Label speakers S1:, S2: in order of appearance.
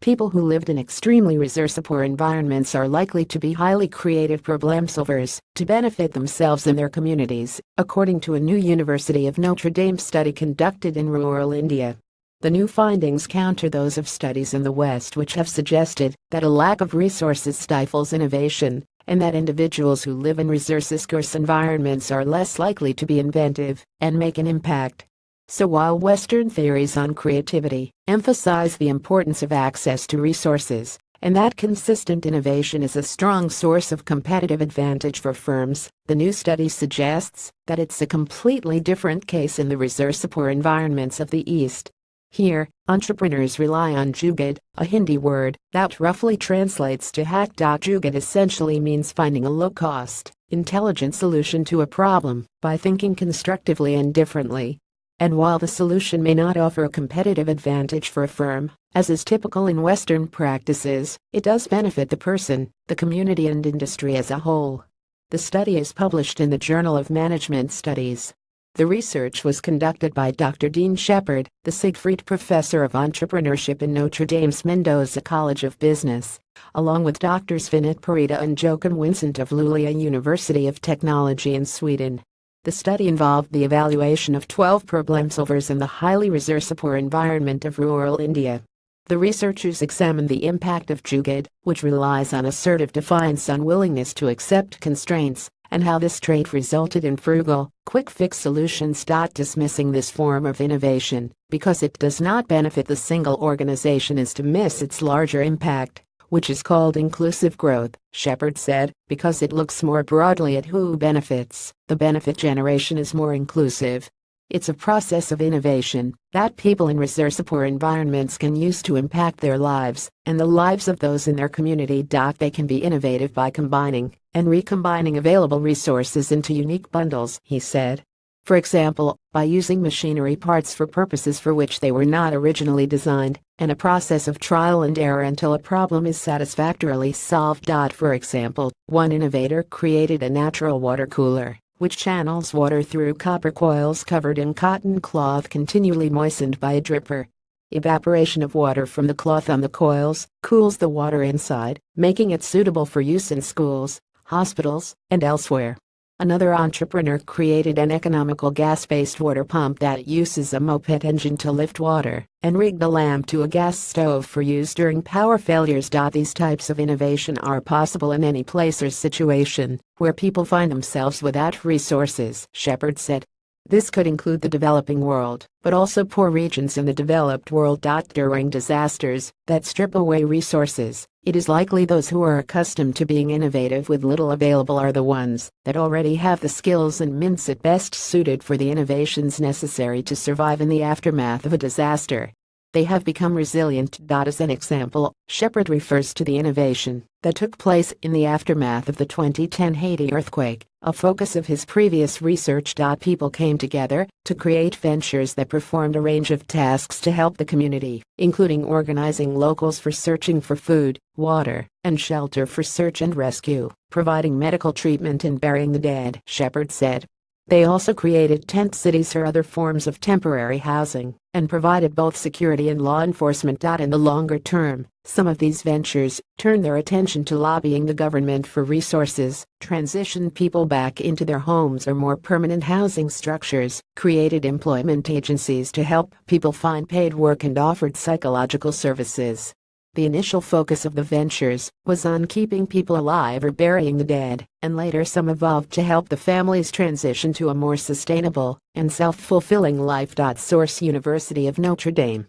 S1: People who lived in extremely resource-poor environments are likely to be highly creative problem solvers to benefit themselves and their communities, according to a new University of Notre Dame study conducted in rural India. The new findings counter those of studies in the West which have suggested that a lack of resources stifles innovation, and that individuals who live in resource-scarce environments are less likely to be inventive and make an impact. So while Western theories on creativity emphasize the importance of access to resources, and that consistent innovation is a strong source of competitive advantage for firms, the new study suggests that it's a completely different case in the resource-poor environments of the East. Here, entrepreneurs rely on jugaad, a Hindi word that roughly translates to hack. Jugaad essentially means finding a low-cost, intelligent solution to a problem by thinking constructively and differently. And while the solution may not offer a competitive advantage for a firm, as is typical in Western practices, it does benefit the person, the community and industry as a whole. The study is published in the Journal of Management Studies. The research was conducted by Dr. Dean Shepard, the Siegfried Professor of Entrepreneurship in Notre Dame's Mendoza College of Business, along with Drs. Vinit Parida and Joachim Vincent of Luleå University of Technology in Sweden. The study involved the evaluation of 12 problem solvers in the highly resource-poor environment of rural India. The researchers examined the impact of jugaad, which relies on assertive defiance, unwillingness to accept constraints, and how this trait resulted in frugal, quick-fix solutions. Dismissing this form of innovation because it does not benefit the single organization is to miss its larger impact, which is called inclusive growth, Shepard said, because it looks more broadly at who benefits. The benefit generation is more inclusive. It's a process of innovation that people in resource-poor environments can use to impact their lives and the lives of those in their community. They can be innovative by combining and recombining available resources into unique bundles, he said. For example, by using machinery parts for purposes for which they were not originally designed, and a process of trial and error until a problem is satisfactorily solved. For example, one innovator created a natural water cooler, which channels water through copper coils covered in cotton cloth continually moistened by a dripper. Evaporation of water from the cloth on the coils cools the water inside, making it suitable for use in schools, hospitals, and elsewhere. Another entrepreneur created an economical gas-based water pump that uses a moped engine to lift water, and rigged a lamp to a gas stove for use during power failures. These types of innovation are possible in any place or situation where people find themselves without resources, Shepard said. This could include the developing world, but also poor regions in the developed world. During disasters that strip away resources, it is likely those who are accustomed to being innovative with little available are the ones that already have the skills and mindset best suited for the innovations necessary to survive in the aftermath of a disaster. They have become resilient. As an example, Shepard refers to the innovation that took place in the aftermath of the 2010 Haiti earthquake, a focus of his previous research. People came together to create ventures that performed a range of tasks to help the community, including organizing locals for searching for food, water, and shelter for search and rescue, providing medical treatment and burying the dead, Shepard said. They also created tent cities or other forms of temporary housing, and provided both security and law enforcement. In the longer term, some of these ventures turned their attention to lobbying the government for resources, transitioned people back into their homes or more permanent housing structures, created employment agencies to help people find paid work, and offered psychological services. The initial focus of the ventures was on keeping people alive or burying the dead, and later some evolved to help the families transition to a more sustainable and self-fulfilling life. Source: University of Notre Dame.